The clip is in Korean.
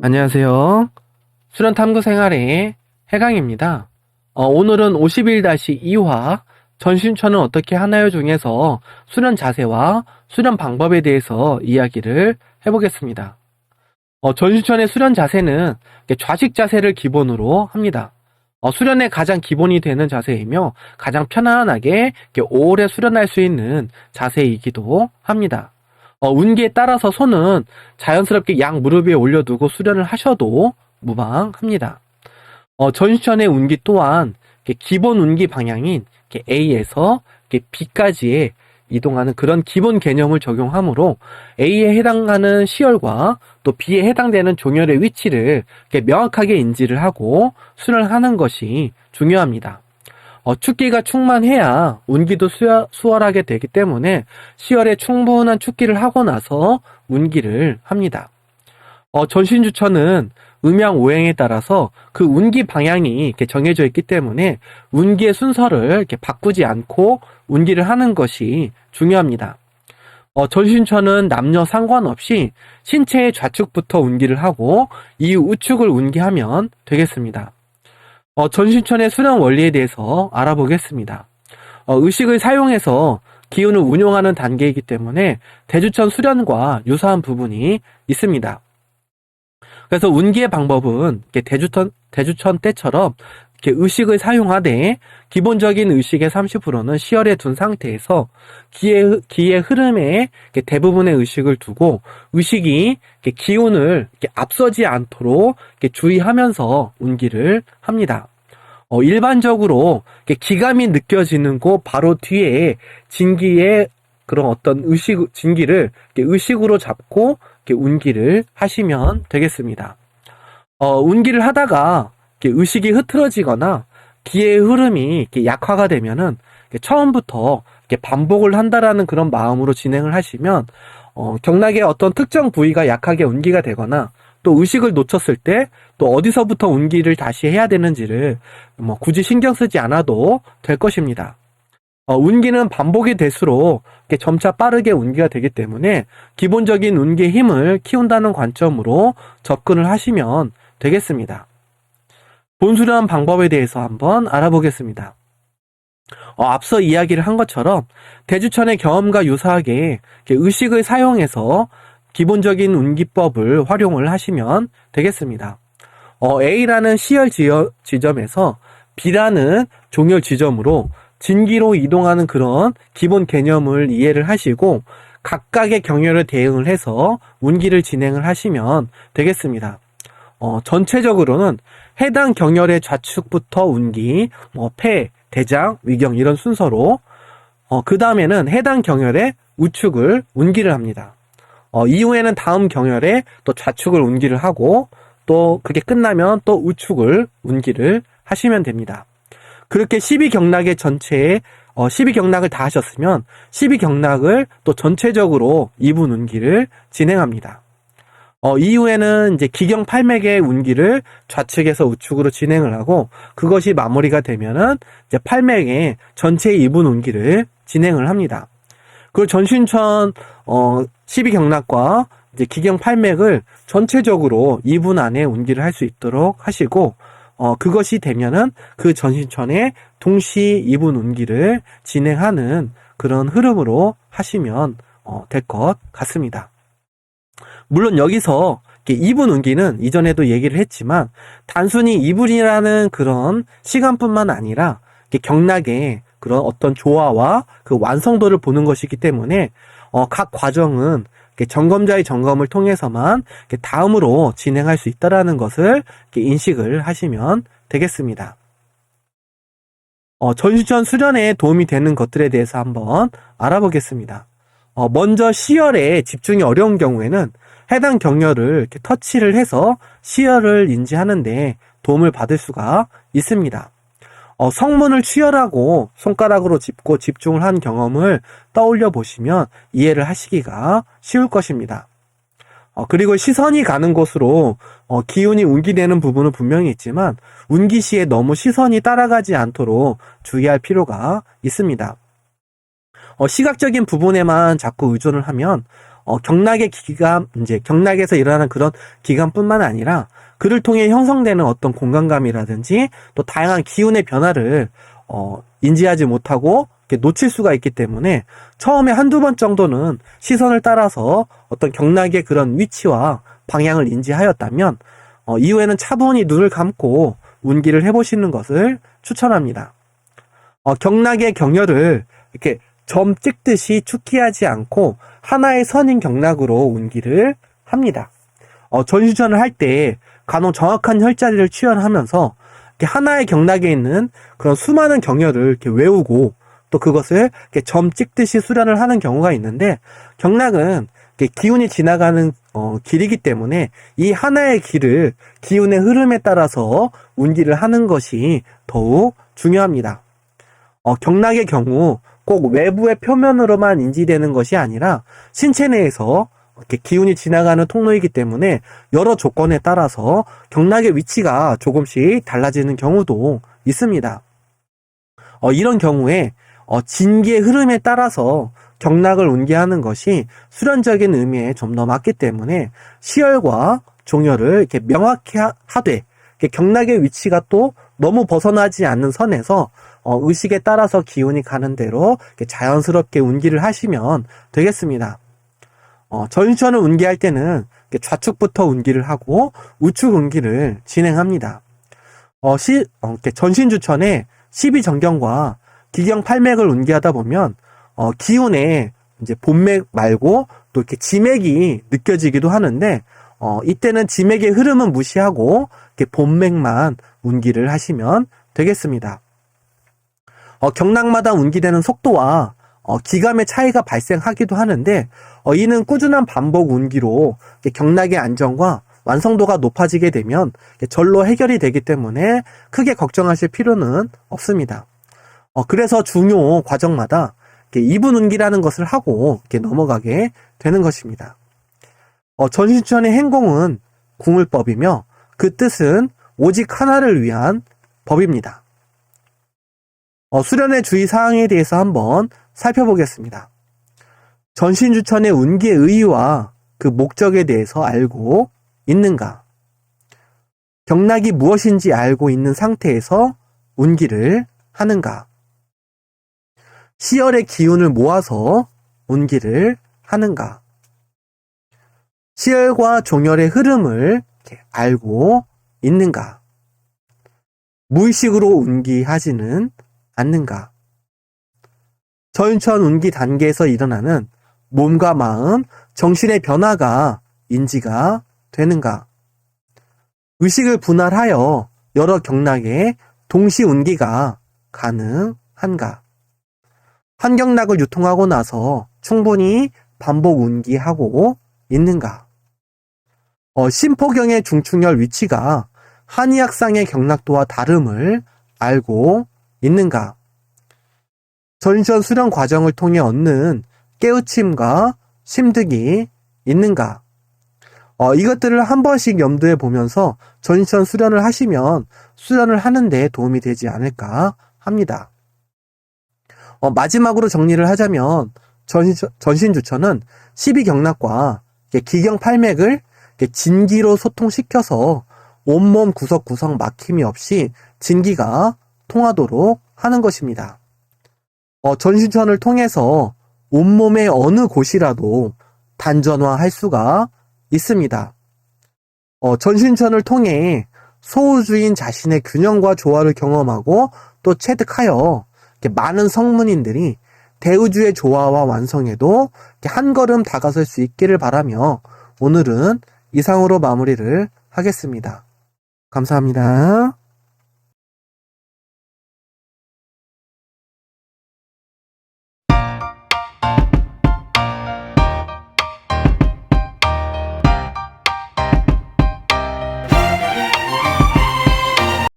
안녕하세요. 수련 탐구 생활의 해강입니다. 오늘은 51-2화 전신천은 어떻게 하나요 중에서 수련 자세와 수련 방법에 대해서 이야기를 해보겠습니다. 전신천의 수련 자세는 좌식 자세를 기본으로 합니다. 수련의 가장 기본이 되는 자세이며 가장 편안하게 오래 수련할 수 있는 자세이기도 합니다. 운기에 따라서 손은 자연스럽게 양 무릎 위에 올려두고 수련을 하셔도 무방합니다. 전신천의 운기 또한 기본 운기 방향인 A에서 B까지의 이동하는 그런 기본 개념을 적용하므로 A에 해당하는 시열과 또 B에 해당되는 종열의 위치를 명확하게 인지를 하고 수련하는 것이 중요합니다. 축기가 충만해야 운기도 수월하게 되기 때문에 시열에 충분한 축기를 하고 나서 운기를 합니다. 전신주천은 음양 오행에 따라서 그 운기 방향이 이렇게 정해져 있기 때문에 운기의 순서를 이렇게 바꾸지 않고 운기를 하는 것이 중요합니다. 전신천은 남녀 상관없이 신체의 좌측부터 운기를 하고 이후 우측을 운기하면 되겠습니다. 전신천의 수련 원리에 대해서 알아보겠습니다. 의식을 사용해서 기운을 운용하는 단계이기 때문에 대주천 수련과 유사한 부분이 있습니다. 그래서 운기의 방법은 대주천 때처럼 이렇게 의식을 사용하되 기본적인 의식의 30%는 시열에 둔 상태에서 기의 흐름에 대부분의 의식을 두고 의식이 기운을 앞서지 않도록 주의하면서 운기를 합니다. 일반적으로 기감이 느껴지는 곳 바로 뒤에 진기의 그런 어떤 진기를 의식으로 잡고 운기를 하시면 되겠습니다. 운기를 하다가 의식이 흐트러지거나 기의 흐름이 약화가 되면은 처음부터 반복을 한다라는 그런 마음으로 진행을 하시면 경락의 어떤 특정 부위가 약하게 운기가 되거나 또 의식을 놓쳤을 때 또 어디서부터 운기를 다시 해야 되는지를 굳이 신경 쓰지 않아도 될 것입니다. 운기는 반복이 될수록 점차 빠르게 운기가 되기 때문에 기본적인 운기의 힘을 키운다는 관점으로 접근을 하시면 되겠습니다. 본수련 방법에 대해서 한번 알아보겠습니다. 앞서 이야기를 한 것처럼 대주천의 경험과 유사하게 의식을 사용해서 기본적인 운기법을 활용을 하시면 되겠습니다. A라는 시열 지점에서 B라는 종열 지점으로 진기로 이동하는 그런 기본 개념을 이해를 하시고 각각의 경열을 대응을 해서 운기를 진행을 하시면 되겠습니다. 전체적으로는 해당 경열의 좌측부터 운기, 폐, 대장, 위경 이런 순서로 그 다음에는 해당 경열의 우측을 운기를 합니다. 이후에는 다음 경열에 또 좌측을 운기를 하고 또 그게 끝나면 또 우측을 운기를 하시면 됩니다. 그렇게 12경락의 전체에 12경락을 다 하셨으면 12경락을 또 전체적으로 2분 운기를 진행합니다. 이후에는 이제 기경 8맥의 운기를 좌측에서 우측으로 진행을 하고 그것이 마무리가 되면은 이제 8맥의 전체 2분 운기를 진행을 합니다. 그리고 전신천 12경락과 이제 기경 8맥을 전체적으로 2분 안에 운기를 할 수 있도록 하시고 그것이 되면은 그 전신천에 동시 2분 운기를 진행하는 그런 흐름으로 하시면 될 것 같습니다. 물론 여기서 2분 운기는 이전에도 얘기를 했지만 단순히 2분이라는 그런 시간뿐만 아니라 경락의 그런 어떤 조화와 그 완성도를 보는 것이기 때문에 각 과정은 점검자의 점검을 통해서만 다음으로 진행할 수 있다는 것을 인식을 하시면 되겠습니다. 전신천 수련에 도움이 되는 것들에 대해서 한번 알아보겠습니다. 먼저 시열에 집중이 어려운 경우에는 해당 경열을 이렇게 터치를 해서 시열을 인지하는데 도움을 받을 수가 있습니다. 성문을 취열하고 손가락으로 짚고 집중을 한 경험을 떠올려 보시면 이해를 하시기가 쉬울 것입니다. 그리고 시선이 가는 곳으로 기운이 운기되는 부분은 분명히 있지만 운기 시에 너무 시선이 따라가지 않도록 주의할 필요가 있습니다. 시각적인 부분에만 자꾸 의존을 하면 경락의 기관, 이제 경락에서 일어나는 그런 기관뿐만 아니라 그를 통해 형성되는 어떤 공간감이라든지 또 다양한 기운의 변화를 인지하지 못하고 이렇게 놓칠 수가 있기 때문에 처음에 한두 번 정도는 시선을 따라서 어떤 경락의 그런 위치와 방향을 인지하였다면 이후에는 차분히 눈을 감고 운기를 해보시는 것을 추천합니다. 경락의 경혈을 이렇게 점 찍듯이 축기하지 않고 하나의 선인 경락으로 운기를 합니다. 전신추천을 할 때 간혹 정확한 혈자리를 취하면서 하나의 경락에 있는 그런 수많은 경혈을 이렇게 외우고 또 그것을 이렇게 점 찍듯이 수련을 하는 경우가 있는데, 경락은 기운이 지나가는 길이기 때문에 이 하나의 길을 기운의 흐름에 따라서 운기를 하는 것이 더욱 중요합니다. 경락의 경우 꼭 외부의 표면으로만 인지되는 것이 아니라 신체 내에서 이렇게 기운이 지나가는 통로이기 때문에 여러 조건에 따라서 경락의 위치가 조금씩 달라지는 경우도 있습니다. 이런 경우에 진기의 흐름에 따라서 경락을 운기하는 것이 수련적인 의미에 좀 더 맞기 때문에 시혈과 종혈을 이렇게 명확히 하되 경락의 위치가 또 너무 벗어나지 않는 선에서 의식에 따라서 기운이 가는 대로 자연스럽게 운기를 하시면 되겠습니다. 전신추천을 운기할 때는 좌측부터 운기를 하고 우측 운기를 진행합니다. 전신추천에 12정경과 기경 8맥을 운기하다 보면 기운에 이제 본맥 말고 또 이렇게 지맥이 느껴지기도 하는데, 이때는 지맥의 흐름은 무시하고 이렇게 본맥만 운기를 하시면 되겠습니다. 경락마다 운기되는 속도와 기감의 차이가 발생하기도 하는데, 이는 꾸준한 반복 운기로 경락의 안정과 완성도가 높아지게 되면 절로 해결이 되기 때문에 크게 걱정하실 필요는 없습니다. 그래서 중요 과정마다 2분 운기라는 것을 하고 넘어가게 되는 것입니다. 전신추천의 행공은 궁을법이며 그 뜻은 오직 하나를 위한 법입니다. 수련의 주의사항에 대해서 한번 살펴보겠습니다. 전신추천의 운기의 의의와 그 목적에 대해서 알고 있는가? 경락이 무엇인지 알고 있는 상태에서 운기를 하는가? 시혈의 기운을 모아서 운기를 하는가? 시혈과 종혈의 흐름을 알고 있는가? 무의식으로 운기하지는 않는가? 전신추천 운기 단계에서 일어나는 몸과 마음, 정신의 변화가 인지가 되는가? 의식을 분할하여 여러 경락에 동시 운기가 가능한가? 한 경락을 유통하고 나서 충분히 반복 운기하고 있는가? 심포경의 중충혈 위치가 한의학상의 경락도와 다름을 알고 있는가? 전신추천 수련 과정을 통해 얻는 깨우침과 심득이 있는가? 이것들을 한 번씩 염두에 보면서 전신추천 수련을 하시면 수련을 하는 데 도움이 되지 않을까 합니다. 마지막으로 정리를 하자면 전신추천은 12경락과 기경 8맥을 진기로 소통시켜서 온몸 구석구석 막힘이 없이 진기가 통하도록 하는 것입니다. 전신추천을 통해서 온몸의 어느 곳이라도 단전화할 수가 있습니다. 전신추천을 통해 소우주인 자신의 균형과 조화를 경험하고 또 체득하여 많은 성문인들이 대우주의 조화와 완성에도 한 걸음 다가설 수 있기를 바라며 오늘은 이상으로 마무리를 하겠습니다. 감사합니다.